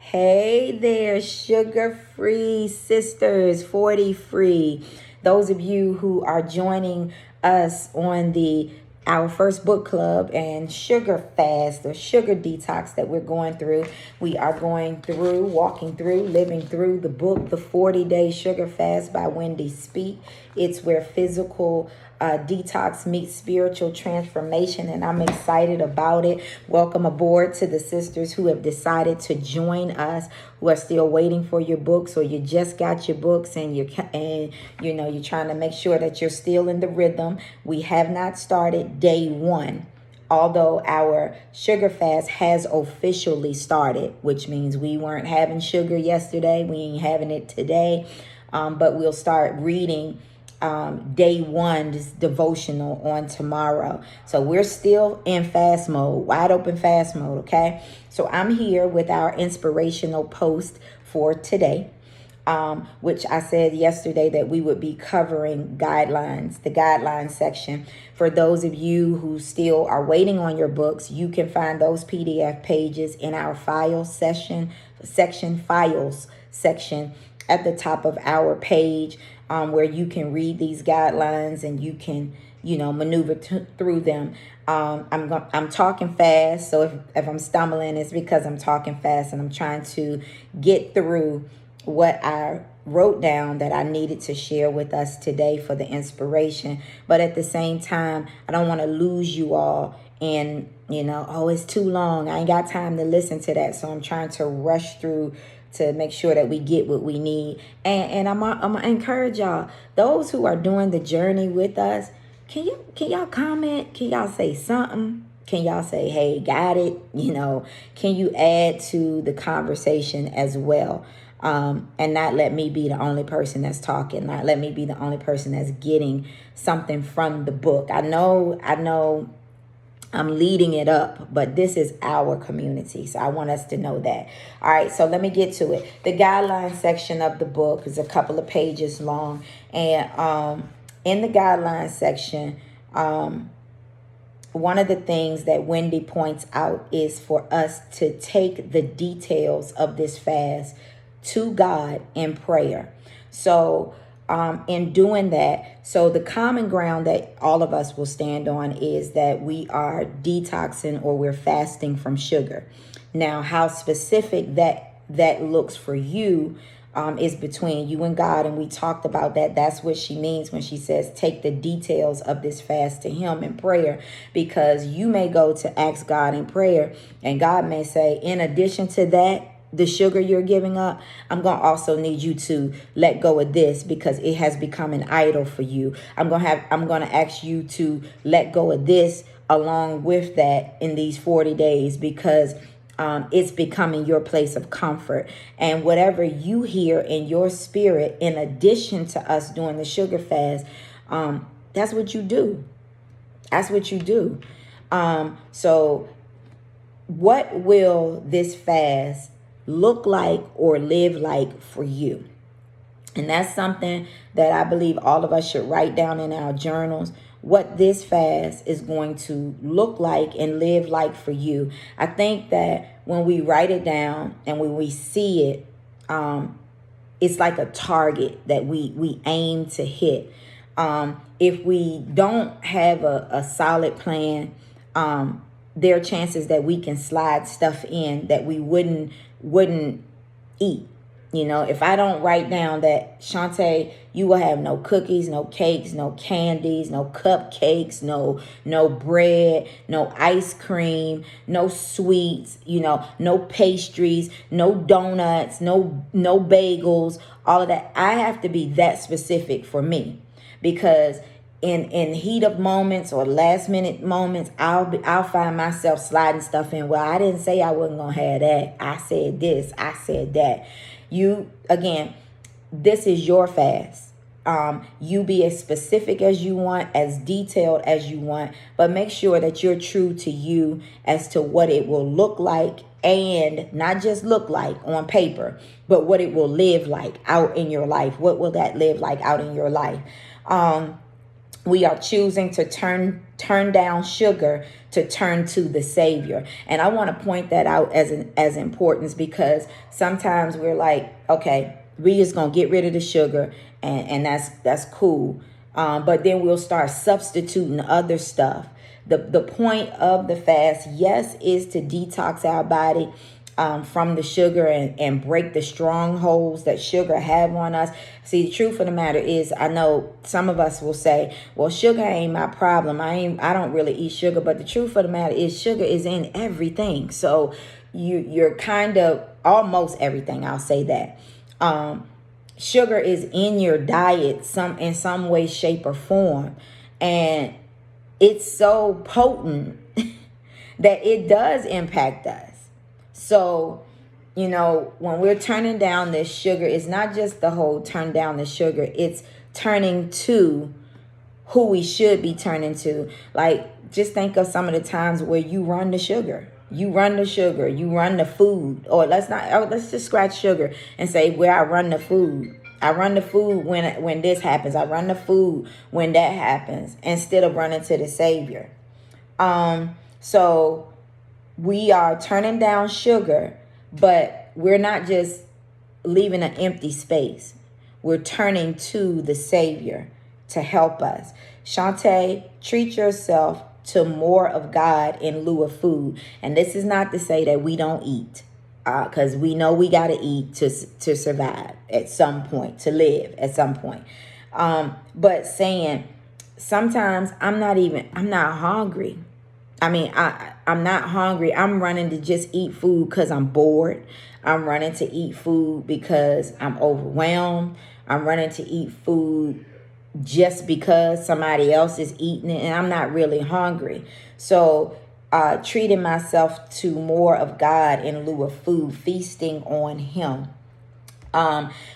Hey there, sugar-free sisters, 40 free. Those of you who are joining us on our first book club and sugar fast or sugar detox that we're going through. We are walking through, living through the book, The 40-Day Sugar Fast by Wendy Speak. It's where physical detox meets spiritual transformation, and I'm excited about it. Welcome aboard to the sisters who have decided to join us, who are still waiting for your books, or you just got your books and you're trying to make sure that you're still in the rhythm. We have not started day one, although our sugar fast has officially started, which means we weren't having sugar yesterday, we ain't having it today, but we'll start reading day one's devotional on tomorrow. So we're still in fast mode, wide open fast mode, okay? So I'm here with our inspirational post for today, which I said yesterday that we would be covering the guidelines section. For those of you who still are waiting on your books, you can find those PDF pages in our files section at the top of our page, where you can read these guidelines and you can, maneuver through them. I'm talking fast, so if I'm stumbling, it's because I'm talking fast and I'm trying to get through what I wrote down that I needed to share with us today for the inspiration. But at the same time, I don't want to lose you all in, it's too long, I ain't got time to listen to that. So I'm trying to rush through to make sure that we get what we need. And I'm gonna encourage y'all, those who are doing the journey with us, can y'all comment? Can y'all say something? Can y'all say, hey, got it? Can you add to the conversation as well? And not let me be the only person that's talking, not let me be the only person that's getting something from the book. I know I'm leading it up, but this is our community. So I want us to know that. All right, so let me get to it. The guidelines section of the book is a couple of pages long. And in the guidelines section, one of the things that Wendy points out is for us to take the details of this fast to God in prayer. So in doing that, so the common ground that all of us will stand on is that we are detoxing or we're fasting from sugar. Now, how specific that looks for you is between you and God. And we talked about that. That's what she means when she says take the details of this fast to him in prayer, because you may go to ask God in prayer and God may say, in addition to that, the sugar you're giving up, I'm going to also need you to let go of this because it has become an idol for you. I'm going to ask you to let go of this along with that in these 40 days because it's becoming your place of comfort. And whatever you hear in your spirit, in addition to us doing the sugar fast, that's what you do. That's what you do. So what will this fast look like or live like for you? And that's something that I believe all of us should write down in our journals, what this fast is going to look like and live like for you. I think that when we write it down and when we see it, it's like a target that we aim to hit. If we don't have a solid plan, there are chances that we can slide stuff in that we wouldn't eat. If I don't write down that, Shantae, you will have no cookies, no cakes, no candies, no cupcakes, no bread, no ice cream, no sweets, no pastries, no donuts, no bagels, all of that. I have to be that specific for me, because in heat of moments or last minute moments, I'll find myself sliding stuff in. Well, I didn't say I wasn't gonna have that. I said this. I said that. This is your fast. You be as specific as you want, as detailed as you want, but make sure that you're true to you as to what it will look like, and not just look like on paper, but what it will live like out in your life. What will that live like out in your life? We are choosing to turn down sugar to turn to the Savior. And I want to point that out as importance, because sometimes we're like, okay, we just gonna get rid of the sugar, and that's cool. But then we'll start substituting other stuff. The point of the fast, yes, is to detox our body from the sugar, and break the strongholds that sugar have on us. See, the truth of the matter is, I know some of us will say, well, sugar ain't my problem. I don't really eat sugar. But the truth of the matter is, sugar is in everything. So you're kind of almost everything. I'll say that. Sugar is in your diet in some way, shape, or form. And it's so potent that it does impact us. So, when we're turning down this sugar, it's not just the whole turn down the sugar. It's turning to who we should be turning to. Like, just think of some of the times where you run the sugar. You run the food. Or let's just scratch sugar and say where I run the food. I run the food when this happens. I run the food when that happens, instead of running to the Savior. So we are turning down sugar, but we're not just leaving an empty space. We're turning to the Savior to help us. Shantae, treat yourself to more of God in lieu of food. And this is not to say that we don't eat, because we know we got to eat to survive at some point, to live at some point. But saying, sometimes I'm not hungry. I'm not hungry. I'm running to just eat food because I'm bored. I'm running to eat food because I'm overwhelmed. I'm running to eat food just because somebody else is eating it, and I'm not really hungry. So treating myself to more of God in lieu of food, feasting on Him.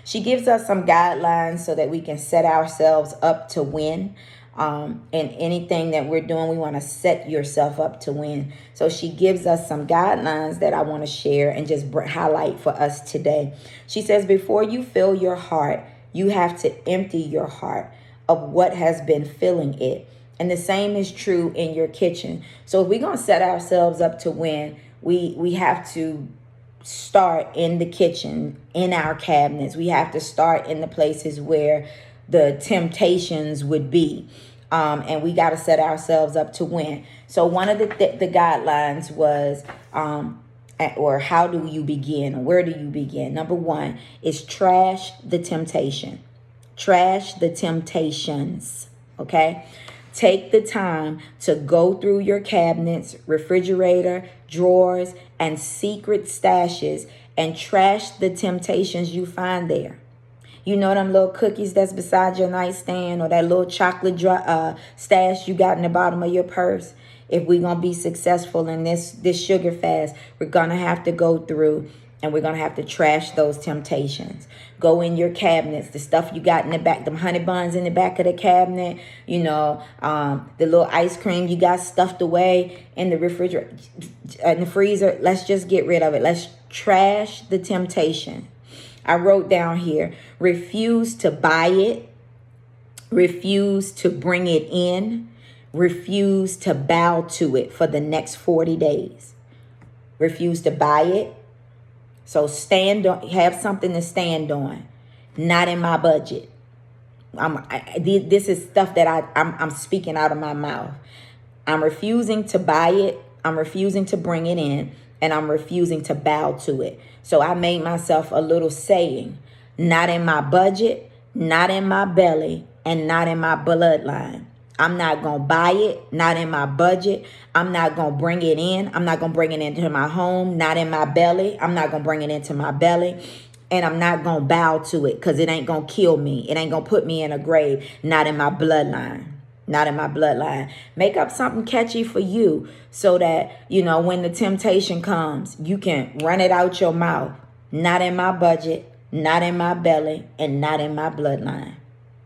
She gives us some guidelines so that we can set ourselves up to win. In anything that we're doing, we want to set yourself up to win. So she gives us some guidelines that I want to share and just highlight for us today. She says, before you fill your heart, you have to empty your heart of what has been filling it. And the same is true in your kitchen. So if we're going to set ourselves up to win, we have to start in the kitchen, in our cabinets. We have to start in the places where the temptations would be. And we got to set ourselves up to win. So one of the guidelines was, or how do you begin? Where do you begin? Number one is trash the temptation. Trash the temptations. Okay. Take the time to go through your cabinets, refrigerator, drawers, and secret stashes and trash the temptations you find there. You know them little cookies that's beside your nightstand, or that little chocolate stash you got in the bottom of your purse? If we're going to be successful in this sugar fast, we're going to have to go through and we're going to have to trash those temptations. Go in your cabinets, the stuff you got in the back, them honey buns in the back of the cabinet, the little ice cream you got stuffed away in the refrigerator, in the freezer. Let's just get rid of it. Let's trash the temptation. I wrote down here, refuse to buy it, refuse to bring it in, refuse to bow to it for the next 40 days. Refuse to buy it. So have something to stand on. Not in my budget. This is stuff that I'm speaking out of my mouth. I'm refusing to buy it. I'm refusing to bring it in. And I'm refusing to bow to it. So I made myself a little saying, not in my budget, not in my belly, and not in my bloodline. I'm not going to buy it, not in my budget. I'm not going to bring it in. I'm not going to bring it into my home, not in my belly. I'm not going to bring it into my belly. And I'm not going to bow to it because it ain't going to kill me. It ain't going to put me in a grave, not in my bloodline. Not in my bloodline. Make up something catchy for you so that, when the temptation comes, you can run it out your mouth. Not in my budget, not in my belly, and not in my bloodline.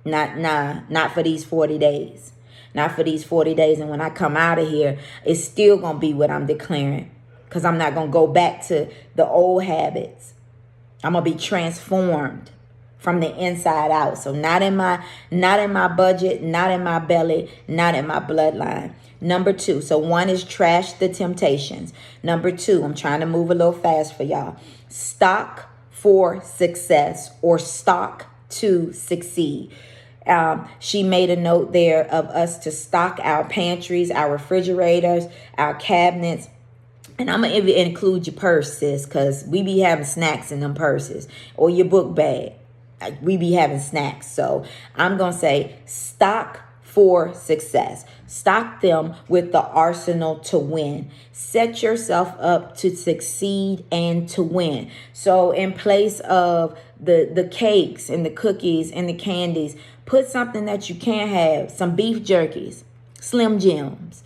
Not for these 40 days. Not for these 40 days. And when I come out of here, it's still going to be what I'm declaring. Because I'm not going to go back to the old habits. I'm going to be transformed. from the inside out. So not in my budget, not in my belly, not in my bloodline. Number 2. So 1 is trash the temptations. Number 2, I'm trying to move a little fast for y'all. Stock for success, or stock to succeed. She made a note there of us to stock our pantries, our refrigerators, our cabinets. And I'm going to include your purse, sis, because we be having snacks in them purses, or your book bag. We be having snacks. So I'm going to say stock for success. Stock them with the arsenal to win. Set yourself up to succeed and to win. So in place of the cakes and the cookies and the candies, put something that you can have. Some beef jerkies, Slim Jims,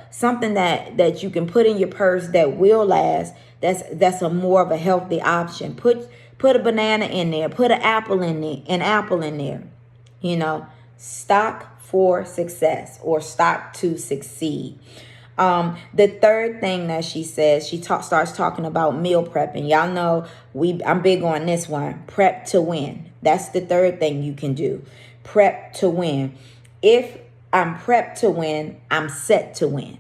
something that you can put in your purse that will last. That's a more of a healthy option. Put a banana in there. Put an apple in there. Stock for success, or stock to succeed. The third thing that she says, she starts talking about meal prepping. Y'all know I'm big on this one. Prep to win. That's the third thing you can do. Prep to win. If I'm prepped to win, I'm set to win.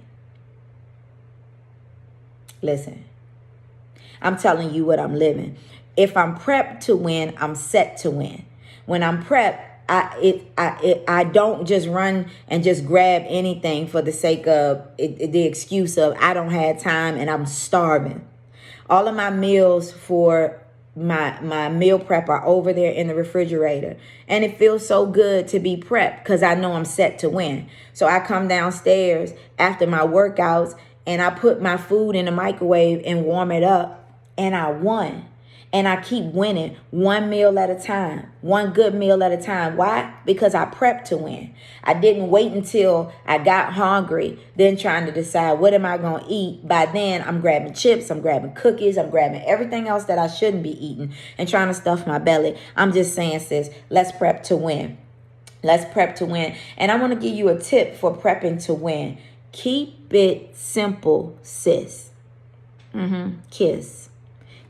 Listen, I'm telling you what I'm living. If I'm prepped to win, I'm set to win. When I'm prepped, I don't just run and just grab anything for the sake of the excuse of I don't have time and I'm starving. All of my meals for my meal prep are over there in the refrigerator, and it feels so good to be prepped because I know I'm set to win. So I come downstairs after my workouts and I put my food in the microwave and warm it up, and I won. And I keep winning one meal at a time, one good meal at a time. Why? Because I prepped to win. I didn't wait until I got hungry, then trying to decide what am I going to eat. By then, I'm grabbing chips, I'm grabbing cookies, I'm grabbing everything else that I shouldn't be eating and trying to stuff my belly. I'm just saying, sis, let's prep to win. Let's prep to win. And I want to give you a tip for prepping to win. Keep it simple, sis. Kiss.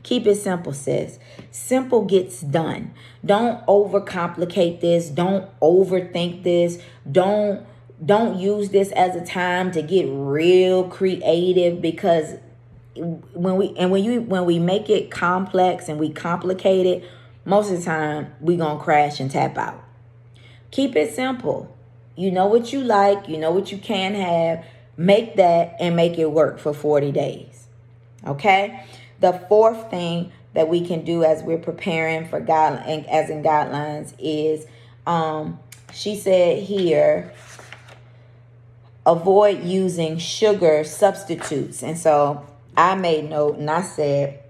Keep it simple, sis. Simple gets done. Don't overcomplicate this. Don't overthink this. Don't use this as a time to get real creative, because when we make it complex and we complicate it, most of the time we gonna crash and tap out. Keep it simple. You know what you like. You know what you can have. Make that and make it work for 40 days. Okay? The fourth thing that we can do as we're preparing for God, and as in guidelines, is she said here, avoid using sugar substitutes. And so I made note and I said,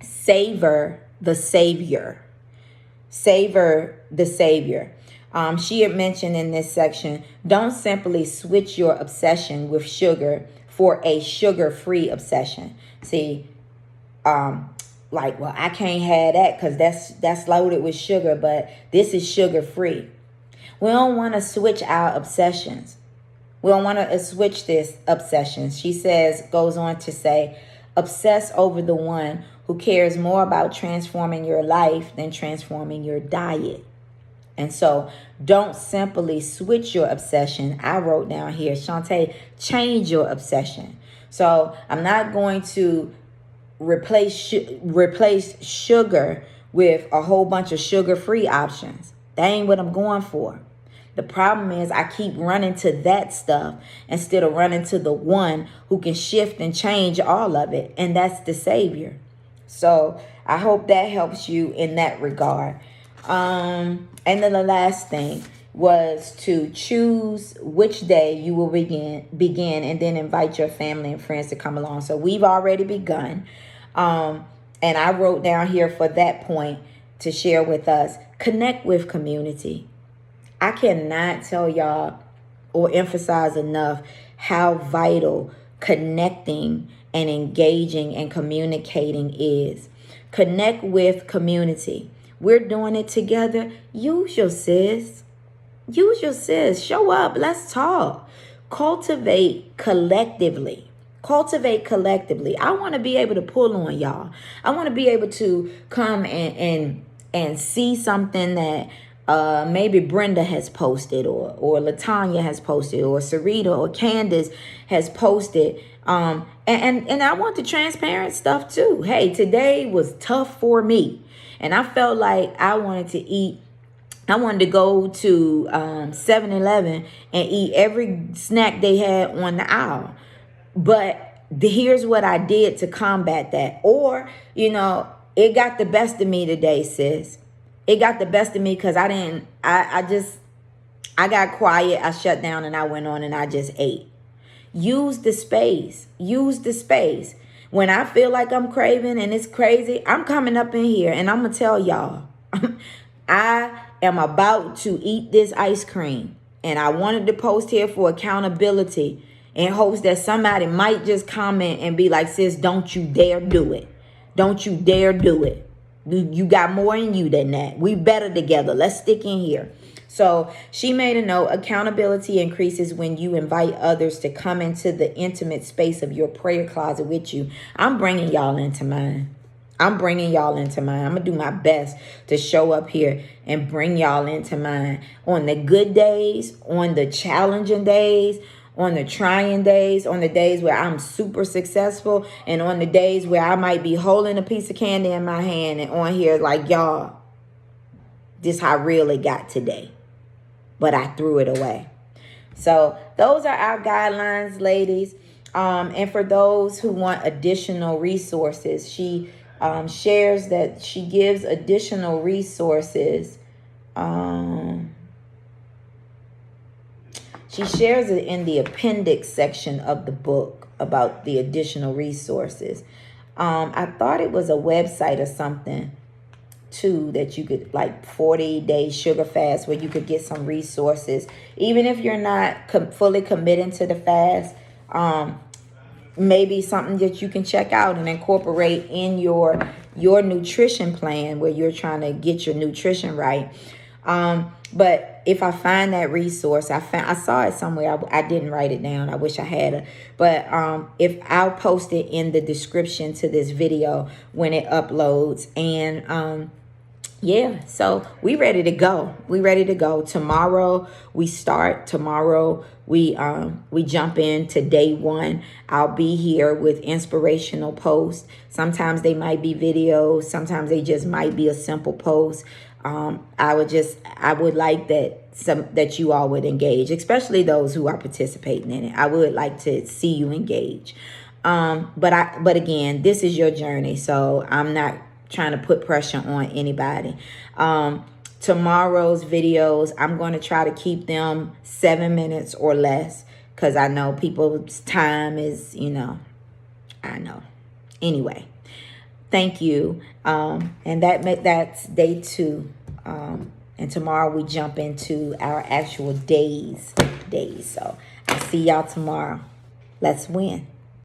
savor the Savior. Savor the Savior. She had mentioned in this section, don't simply switch your obsession with sugar for a sugar-free obsession. See, well, I can't have that because that's loaded with sugar, but this is sugar-free. We don't want to switch our obsessions. We don't want to switch this obsession. She goes on to say, obsess over the one who cares more about transforming your life than transforming your diet. And so don't simply switch your obsession. I wrote down here, Shantae, change your obsession. So I'm not going to replace sugar with a whole bunch of sugar-free options. That ain't what I'm going for. The problem is I keep running to that stuff instead of running to the one who can shift and change all of it, and that's the Savior. So I hope that helps you in that regard. And then the last thing was to choose which day you will begin and then invite your family and friends to come along. So we've already begun. And I wrote down here for that point to share with us, connect with community. I cannot tell y'all or emphasize enough how vital connecting and engaging and communicating is. Connect with community. We're doing it together. Use your sis. Use your sis. Show up. Let's talk. Cultivate collectively. Cultivate collectively. I want to be able to pull on y'all. I want to be able to come and and see something that maybe Brenda has posted, or Latanya has posted, or Sarita or Candace has posted. And I want the transparent stuff too. Hey, today was tough for me. And I felt like I wanted to go to 7-Eleven and eat every snack they had on the aisle. But here's what I did to combat that. Or, it got the best of me today, sis. It got the best of me because I got quiet. I shut down and I went on and I just ate. Use the space. Use the space. When I feel like I'm craving and it's crazy, I'm coming up in here and I'm going to tell y'all, I am about to eat this ice cream. And I wanted to post here for accountability in hopes that somebody might just comment and be like, sis, don't you dare do it. Don't you dare do it. You got more in you than that. We better together. Let's stick in here. So she made a note. Accountability increases when you invite others to come into the intimate space of your prayer closet with you. I'm bringing y'all into mine. I'm going to do my best to show up here and bring y'all into mine on the good days, on the challenging days, on the trying days, on the days where I'm super successful, and on the days where I might be holding a piece of candy in my hand and on here like, y'all, this how real it got today. But I threw it away. So those are our guidelines, ladies. And for those who want additional resources, she shares that she gives additional resources. She shares it in the appendix section of the book about the additional resources. I thought it was a website or something too that you could, like 40-day sugar fast, where you could get some resources. Even if you're not fully committing to the fast, maybe something that you can check out and incorporate in your nutrition plan where you're trying to get your nutrition right. But if I find that resource, I saw it somewhere. I didn't write it down. I wish I had it. But if I'll post it in the description to this video when it uploads. And yeah, so we ready to go. Tomorrow we start. Tomorrow we jump into day 1. I'll be here with inspirational posts. Sometimes they might be videos. Sometimes they just might be a simple post. I would like that you all would engage, especially those who are participating in it. I would like to see you engage. But again, this is your journey, so I'm not trying to put pressure on anybody. Tomorrow's videos, I'm going to try to keep them 7 minutes or less, because I know people's time is, I know. Anyway, thank you. And that's day 2. And tomorrow we jump into our actual days. So I'll see y'all tomorrow. Let's win.